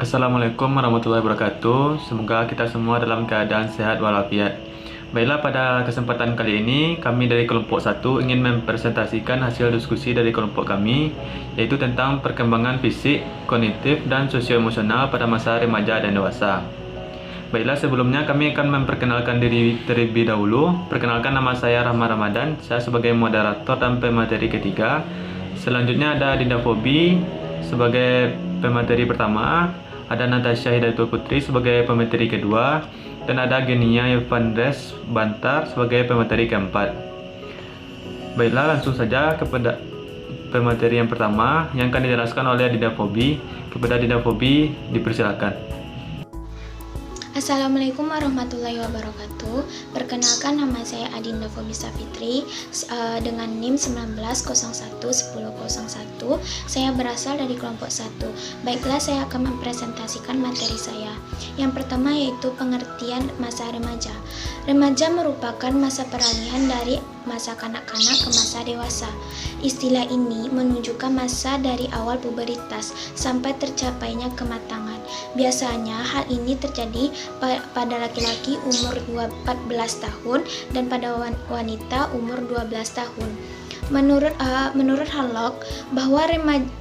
Assalamualaikum warahmatullahi wabarakatuh. Semoga kita semua dalam keadaan sehat walafiat. Baiklah, pada kesempatan kali ini kami dari kelompok 1 ingin mempresentasikan hasil diskusi dari kelompok kami, yaitu tentang perkembangan fisik, kognitif, dan sosioemosional pada masa remaja dan dewasa. Baiklah, sebelumnya kami akan memperkenalkan diri terlebih dahulu. Perkenalkan, nama saya Rahmat Ramadan. Saya sebagai moderator dan pemateri ketiga. Selanjutnya ada Dinda Fobi sebagai pemateri pertama, ada Natasha Hidayatul Putri sebagai pemateri kedua, dan ada Genia Evandres Bantar sebagai pemateri keempat. Baiklah, langsung saja kepada pemateri yang pertama yang akan dijelaskan oleh Dinda Fobi. Kepada Dinda Fobi, dipersilakan. Assalamualaikum warahmatullahi wabarakatuh. Perkenalkan, nama saya Adinda Fobi Safitri dengan NIM 19011001. Saya berasal dari kelompok 1. Baiklah, saya akan mempresentasikan materi saya. Yang pertama yaitu pengertian masa remaja. Remaja merupakan masa peralihan dari masa kanak-kanak ke masa dewasa. Istilah ini menunjukkan masa dari awal puberitas sampai tercapainya kematangan. Biasanya hal ini terjadi pada laki-laki umur 14 tahun dan pada wanita umur 12 tahun. Menurut Harlock, bahwa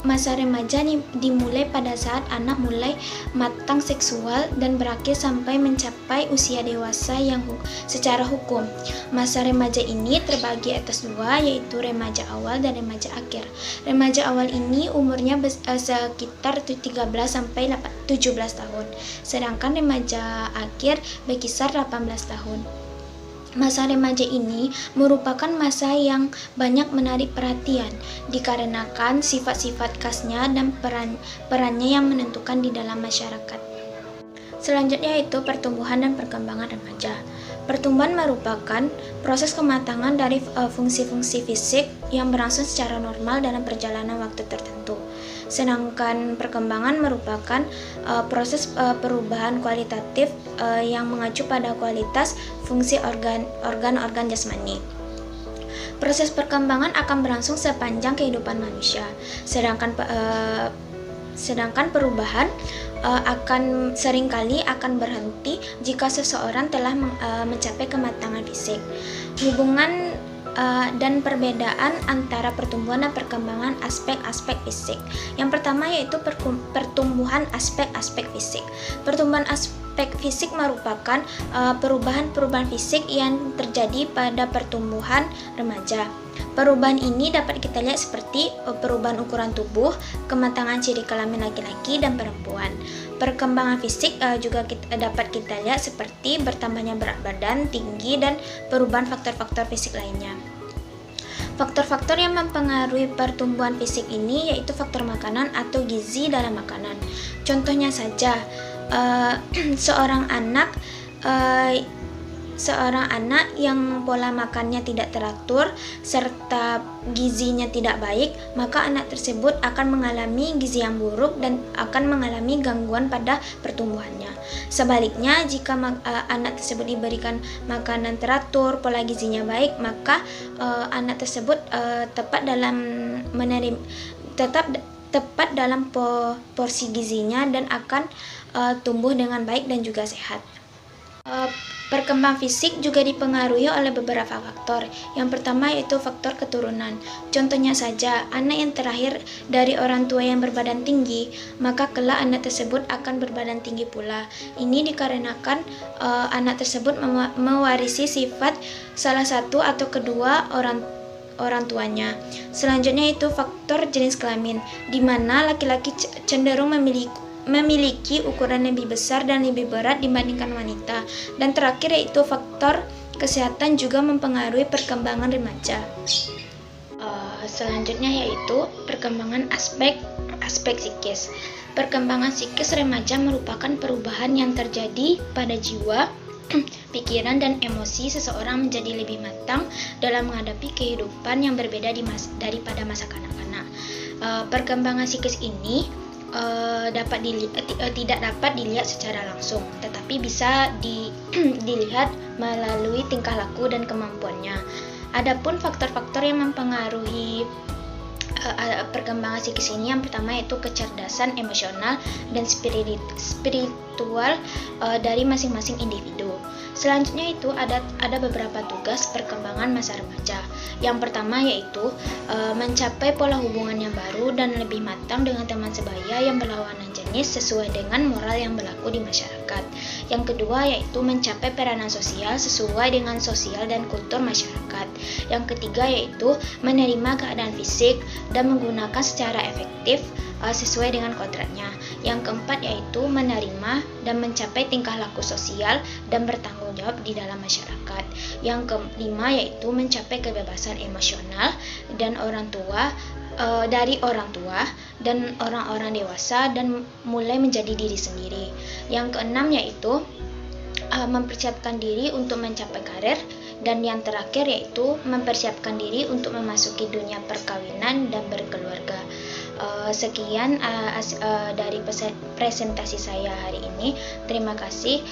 masa remaja dimulai pada saat anak mulai matang seksual dan berakhir sampai mencapai usia dewasa yang secara hukum. Masa remaja ini terbagi atas dua, yaitu remaja awal dan remaja akhir. Remaja awal ini umurnya sekitar 13 sampai 17 tahun, sedangkan remaja akhir berkisar 18 tahun. Masa remaja ini merupakan masa yang banyak menarik perhatian dikarenakan sifat-sifat khasnya dan perannya yang menentukan di dalam masyarakat. Selanjutnya yaitu pertumbuhan dan perkembangan remaja. Pertumbuhan merupakan proses kematangan dari fungsi-fungsi fisik yang berlangsung secara normal dalam perjalanan waktu tertentu. Sedangkan perkembangan merupakan proses perubahan kualitatif yang mengacu pada kualitas fungsi organ-organ jasmani. Proses perkembangan akan berlangsung sepanjang kehidupan manusia, sedangkan perubahan akan seringkali akan berhenti jika seseorang telah mencapai kematangan fisik. Hubungan dan perbedaan antara pertumbuhan dan perkembangan aspek-aspek fisik. Yang pertama yaitu pertumbuhan aspek-aspek fisik. Pertumbuhan aspek fisik merupakan perubahan-perubahan fisik yang terjadi pada pertumbuhan remaja. Perubahan ini dapat kita lihat seperti perubahan ukuran tubuh, kematangan ciri kelamin laki-laki dan perempuan. Perkembangan fisik juga dapat kita lihat seperti bertambahnya berat badan, tinggi, dan perubahan faktor-faktor fisik lainnya. Faktor-faktor yang mempengaruhi pertumbuhan fisik ini yaitu faktor makanan atau gizi dalam makanan. Contohnya saja, seorang anak yang pola makannya tidak teratur serta gizinya tidak baik, maka anak tersebut akan mengalami gizi yang buruk dan akan mengalami gangguan pada pertumbuhannya. Sebaliknya, jika anak tersebut diberikan makanan teratur, pola gizinya baik, maka anak tersebut tepat dalam porsi gizinya dan akan tumbuh dengan baik dan juga sehat. Perkembangan fisik juga dipengaruhi oleh beberapa faktor. Yang pertama yaitu faktor keturunan. Contohnya saja, anak yang terlahir dari orang tua yang berbadan tinggi, maka kelak anak tersebut akan berbadan tinggi pula. Ini dikarenakan anak tersebut mewarisi sifat salah satu atau kedua orang tuanya. Selanjutnya itu faktor jenis kelamin, di mana laki-laki cenderung memiliki ukuran lebih besar dan lebih berat dibandingkan wanita. Dan terakhir yaitu faktor kesehatan juga mempengaruhi perkembangan remaja. Selanjutnya yaitu perkembangan aspek psikis. Perkembangan psikis remaja merupakan perubahan yang terjadi pada jiwa, pikiran dan emosi seseorang menjadi lebih matang dalam menghadapi kehidupan yang berbeda daripada masa kanak-kanak. Perkembangan psikis ini tidak dapat dilihat secara langsung, tetapi bisa dilihat melalui tingkah laku dan kemampuannya. Adapun faktor-faktor yang mempengaruhi perkembangan psikis ini yang pertama yaitu kecerdasan emosional dan spiritual dari masing-masing individu. Selanjutnya itu ada beberapa tugas perkembangan masa remaja. Yang pertama yaitu mencapai pola hubungan yang baru dan lebih matang dengan teman sebaya yang berlawanan jenis sesuai dengan moral yang berlaku di masyarakat. Yang kedua yaitu mencapai peranan sosial sesuai dengan sosial dan kultur masyarakat. Yang ketiga yaitu menerima keadaan fisik dan menggunakan secara efektif sesuai dengan kodratnya. Yang keempat yaitu menerima dan mencapai tingkah laku sosial dan bertanggung jawab di dalam masyarakat. Yang kelima yaitu mencapai kebebasan emosional dan dari orang tua dan orang-orang dewasa dan mulai menjadi diri sendiri. Yang keenam yaitu mempersiapkan diri untuk mencapai karir, dan yang terakhir yaitu mempersiapkan diri untuk memasuki dunia perkawinan dan berkeluarga. Sekian dari presentasi saya hari ini. Terima kasih.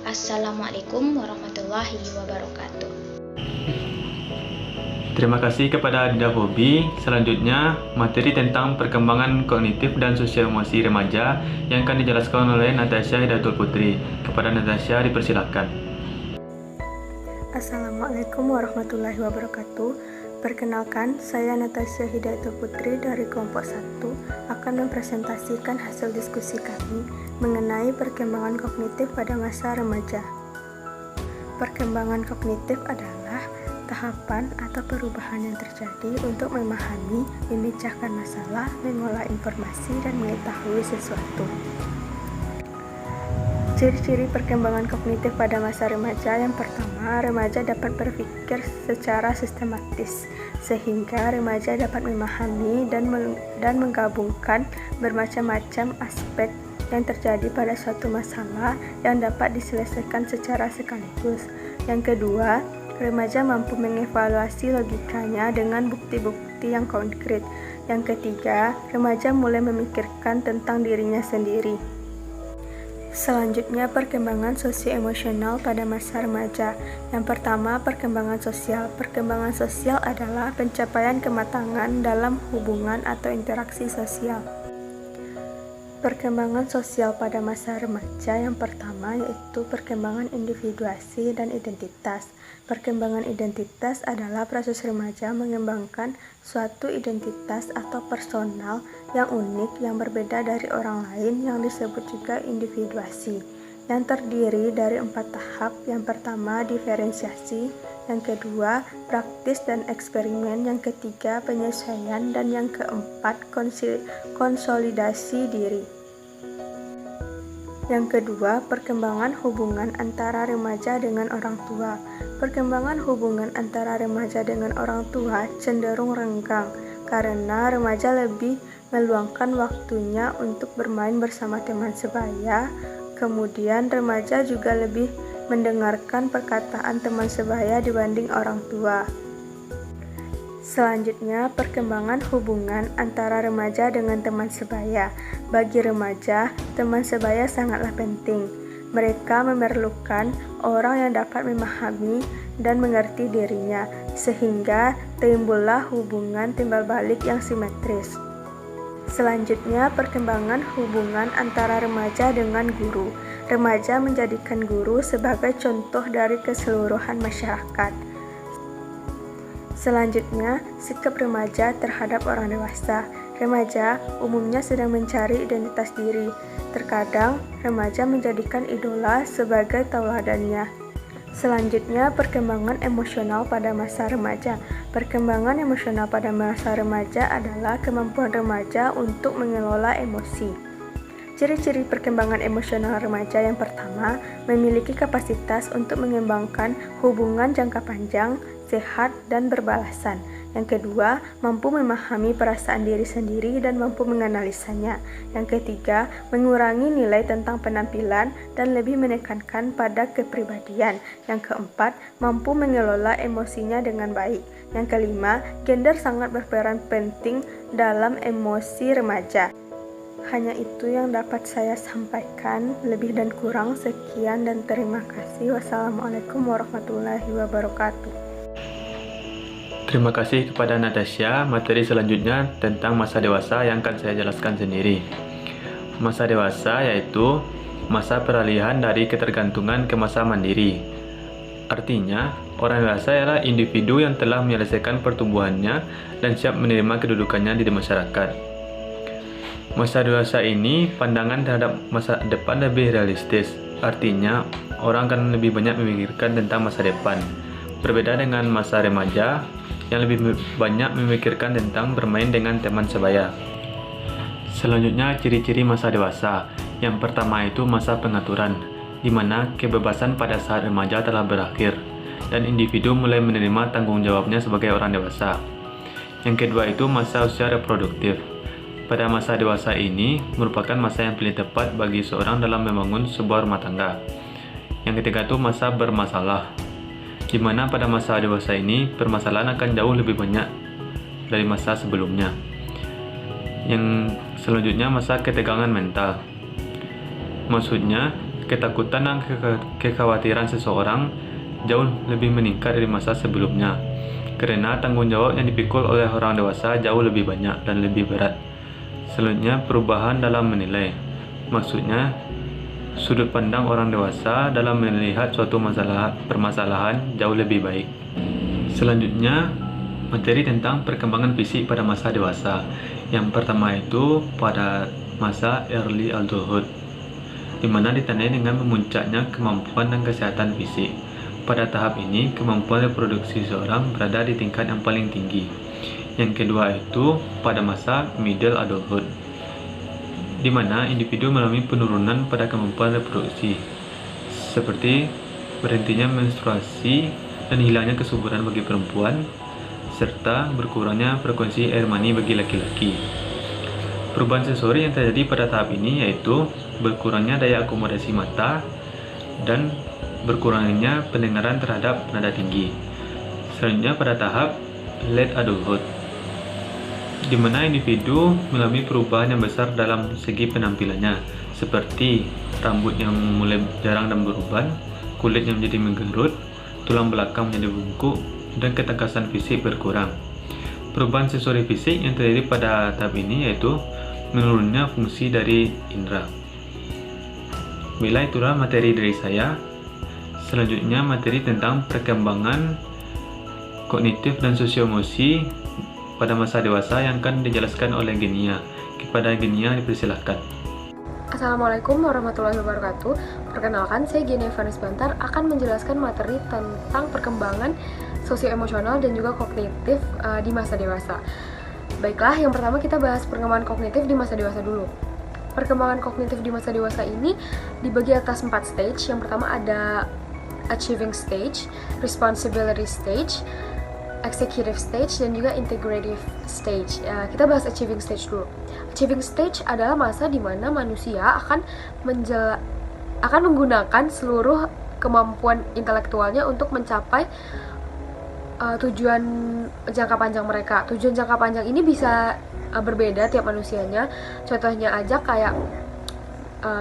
Assalamualaikum warahmatullahi wabarakatuh. Terima kasih kepada Dinda Hobi. Selanjutnya, materi tentang perkembangan kognitif dan sosial emosi remaja yang akan dijelaskan oleh Natasha Hidayatul Putri. Kepada Natasha dipersilakan. Assalamualaikum warahmatullahi wabarakatuh. Perkenalkan, saya Natasha Hidayatul Putri dari kelompok 1 akan mempresentasikan hasil diskusi kami mengenai perkembangan kognitif pada masa remaja. Perkembangan kognitif adalah tahapan atau perubahan yang terjadi untuk memahami, memecahkan masalah, mengolah informasi, dan mengetahui sesuatu. Ciri-ciri perkembangan kognitif pada masa remaja. Yang pertama, remaja dapat berpikir secara sistematis, sehingga remaja dapat memahami dan menggabungkan bermacam-macam aspek yang terjadi pada suatu masalah yang dapat diselesaikan secara sekaligus. Yang kedua, remaja mampu mengevaluasi logikanya dengan bukti-bukti yang konkret. Yang ketiga, remaja mulai memikirkan tentang dirinya sendiri. Selanjutnya, perkembangan sosio-emosional pada masa remaja. Yang pertama, perkembangan sosial. Perkembangan sosial adalah pencapaian kematangan dalam hubungan atau interaksi sosial. Perkembangan sosial pada masa remaja yang pertama yaitu perkembangan individuasi dan identitas. Perkembangan identitas adalah proses remaja mengembangkan suatu identitas atau personal yang unik yang berbeda dari orang lain yang disebut juga individuasi, yang terdiri dari 4 tahap. Yang pertama, diferensiasi. Yang kedua, praktis dan eksperimen. Yang ketiga, penyesuaian. Dan yang keempat, konsolidasi diri. Yang kedua, perkembangan hubungan antara remaja dengan orang tua. Perkembangan hubungan antara remaja dengan orang tua cenderung renggang karena remaja lebih meluangkan waktunya untuk bermain bersama teman sebaya. Kemudian remaja juga lebih mendengarkan perkataan teman sebaya dibanding orang tua. Selanjutnya, perkembangan hubungan antara remaja dengan teman sebaya. Bagi remaja, teman sebaya sangatlah penting. Mereka memerlukan orang yang dapat memahami dan mengerti dirinya, sehingga timbullah hubungan timbal balik yang simetris. Selanjutnya, perkembangan hubungan antara remaja dengan guru. Remaja menjadikan guru sebagai contoh dari keseluruhan masyarakat. Selanjutnya, sikap remaja terhadap orang dewasa. Remaja umumnya sedang mencari identitas diri. Terkadang, remaja menjadikan idola sebagai tauladannya. Selanjutnya, perkembangan emosional pada masa remaja. Perkembangan emosional pada masa remaja adalah kemampuan remaja untuk mengelola emosi. Ciri-ciri perkembangan emosional remaja yang pertama, memiliki kapasitas untuk mengembangkan hubungan jangka panjang, sehat, dan berbalasan. Yang kedua, mampu memahami perasaan diri sendiri dan mampu menganalisanya. Yang ketiga, mengurangi nilai tentang penampilan dan lebih menekankan pada kepribadian. Yang keempat, mampu mengelola emosinya dengan baik. Yang kelima, gender sangat berperan penting dalam emosi remaja. Hanya itu yang dapat saya sampaikan. Lebih dan kurang sekian dan terima kasih. Wassalamualaikum warahmatullahi wabarakatuh. Terima kasih kepada Natasha. Materi selanjutnya tentang masa dewasa yang akan saya jelaskan sendiri. Masa dewasa yaitu masa peralihan dari ketergantungan ke masa mandiri. Artinya, orang dewasa ialah individu yang telah menyelesaikan pertumbuhannya dan siap menerima kedudukannya di masyarakat. Masa dewasa ini pandangan terhadap masa depan lebih realistis. Artinya, orang akan lebih banyak memikirkan tentang masa depan. Berbeda dengan masa remaja yang lebih banyak memikirkan tentang bermain dengan teman sebaya. Selanjutnya, ciri-ciri masa dewasa. Yang pertama itu masa pengaturan, di mana kebebasan pada saat remaja telah berakhir, dan individu mulai menerima tanggung jawabnya sebagai orang dewasa. Yang kedua itu masa usia reproduktif. Pada masa dewasa ini, merupakan masa yang paling tepat bagi seorang dalam membangun sebuah rumah tangga. Yang ketiga itu masa bermasalah, di mana pada masa dewasa ini, permasalahan akan jauh lebih banyak dari masa sebelumnya. Yang selanjutnya masa ketegangan mental. Maksudnya, ketakutan dan kekhawatiran seseorang jauh lebih meningkat dari masa sebelumnya, karena tanggung jawab yang dipikul oleh orang dewasa jauh lebih banyak dan lebih berat. Selanjutnya, perubahan dalam menilai. Maksudnya, sudut pandang orang dewasa dalam melihat suatu permasalahan jauh lebih baik. Selanjutnya, materi tentang perkembangan fisik pada masa dewasa. Yang pertama itu pada masa early adulthood, di mana ditandai dengan memuncaknya kemampuan dan kesehatan fisik. Pada tahap ini, kemampuan reproduksi seorang berada di tingkat yang paling tinggi. Yang kedua itu pada masa middle adulthood, di mana individu mengalami penurunan pada kemampuan reproduksi, seperti berhentinya menstruasi dan hilangnya kesuburan bagi perempuan, serta berkurangnya frekuensi air mani bagi laki-laki. Perubahan sensori yang terjadi pada tahap ini yaitu berkurangnya daya akomodasi mata dan berkurangnya pendengaran terhadap nada tinggi. Selanjutnya pada tahap late adulthood, di mana individu mengalami perubahan yang besar dalam segi penampilannya, seperti rambut yang mulai jarang dan beruban, kulit yang menjadi menggerut, tulang belakang menjadi bungkuk, dan ketangkasan fisik berkurang. Perubahan sensori fisik yang terjadi pada tahap ini yaitu menurunnya fungsi dari indera. Bila itulah materi dari saya. Selanjutnya materi tentang perkembangan kognitif dan sosio-emosi pada masa dewasa yang akan dijelaskan oleh Genia. Kepada Genia dipersilahkan. Assalamualaikum warahmatullahi wabarakatuh. Perkenalkan, saya Genia Vanis Bantar akan menjelaskan materi tentang perkembangan sosio-emosional dan juga kognitif di masa dewasa. Baiklah, yang pertama kita bahas perkembangan kognitif di masa dewasa dulu. Perkembangan kognitif di masa dewasa ini dibagi atas 4 stage. Yang pertama ada achieving stage, responsibility stage, executive stage, dan juga integrative stage. Kita bahas achieving stage dulu. Achieving stage adalah masa di mana manusia akan menggunakan seluruh kemampuan intelektualnya untuk mencapai tujuan jangka panjang mereka. Tujuan jangka panjang ini bisa berbeda tiap manusianya. Contohnya aja kayak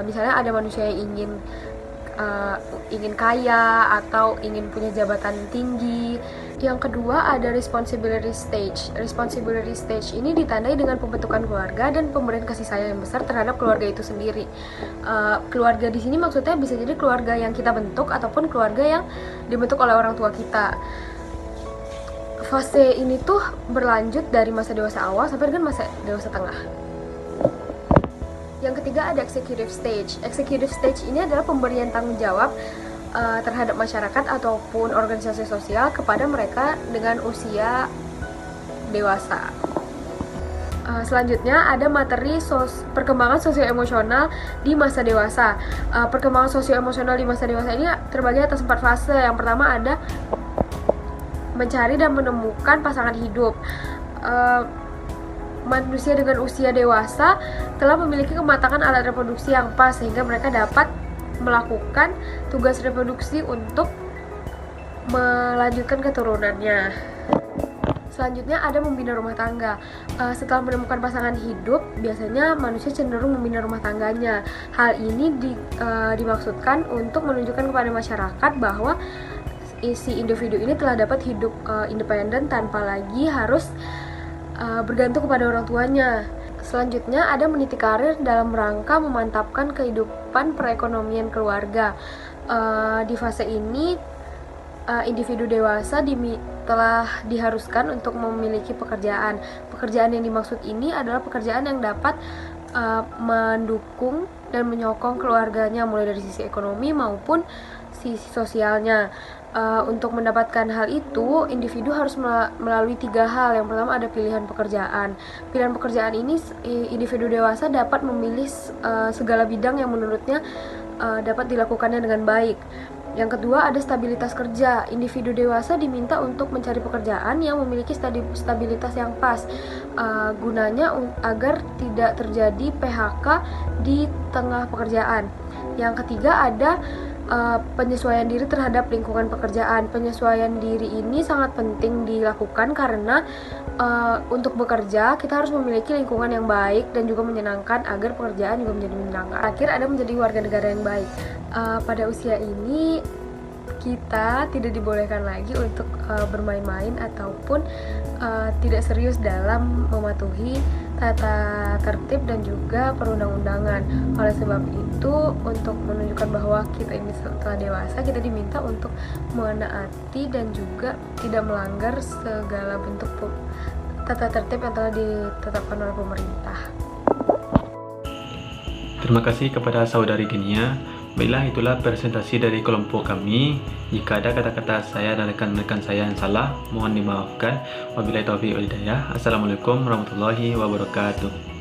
misalnya ada manusia yang ingin kaya atau ingin punya jabatan tinggi. Yang kedua ada responsibility stage. Responsibility stage ini ditandai dengan pembentukan keluarga dan pemberian kasih sayang yang besar terhadap keluarga itu sendiri. Keluarga di sini maksudnya bisa jadi keluarga yang kita bentuk ataupun keluarga yang dibentuk oleh orang tua kita. Fase ini tuh berlanjut dari masa dewasa awal sampai dengan masa dewasa tengah. Yang ketiga ada executive stage. Executive stage ini adalah pemberian tanggung jawab terhadap masyarakat ataupun organisasi sosial kepada mereka dengan usia dewasa. Selanjutnya ada materi perkembangan sosio-emosional di masa dewasa. Perkembangan sosio-emosional di masa dewasa ini terbagi atas 4 fase. Yang pertama ada mencari dan menemukan pasangan hidup. Manusia dengan usia dewasa telah memiliki kematangan alat reproduksi yang pas sehingga mereka dapat melakukan tugas reproduksi untuk melanjutkan keturunannya. Selanjutnya ada membina rumah tangga. Setelah menemukan pasangan hidup, biasanya manusia cenderung membina rumah tangganya. Hal ini dimaksudkan untuk menunjukkan kepada masyarakat bahwa si individu ini telah dapat hidup independen tanpa lagi harus bergantung kepada orang tuanya. Selanjutnya ada meniti karir dalam rangka memantapkan kehidupan perekonomian keluarga. Di fase ini individu dewasa telah diharuskan untuk memiliki pekerjaan. Pekerjaan yang dimaksud ini adalah pekerjaan yang dapat mendukung dan menyokong keluarganya mulai dari sisi ekonomi maupun sisi sosialnya. Untuk mendapatkan hal itu, individu harus melalui 3 hal. Yang pertama ada pilihan pekerjaan. Pilihan pekerjaan ini individu dewasa dapat memilih segala bidang yang menurutnya dapat dilakukannya dengan baik. Yang kedua ada stabilitas kerja. Individu dewasa diminta untuk mencari pekerjaan yang memiliki stabilitas yang pas, gunanya agar tidak terjadi PHK di tengah pekerjaan. Yang ketiga ada penyesuaian diri terhadap lingkungan pekerjaan. Penyesuaian diri ini sangat penting dilakukan karena untuk bekerja kita harus memiliki lingkungan yang baik dan juga menyenangkan agar pekerjaan juga menjadi menyenangkan. Akhir ada menjadi warga negara yang baik. Pada usia ini kita tidak dibolehkan lagi untuk bermain-main ataupun tidak serius dalam mematuhi tata tertib dan juga perundang-undangan. Oleh sebab itu, untuk menunjukkan bahwa kita ini telah dewasa, kita diminta untuk menaati dan juga tidak melanggar segala bentuk tata tertib yang telah ditetapkan oleh pemerintah. Terima kasih kepada saudari Genia. Baiklah, itulah presentasi dari kelompok kami. Jika ada kata-kata saya dan rekan-rekan saya yang salah, mohon dimaafkan. Wabillahi taufiq wal hidayah. Assalamualaikum warahmatullahi wabarakatuh.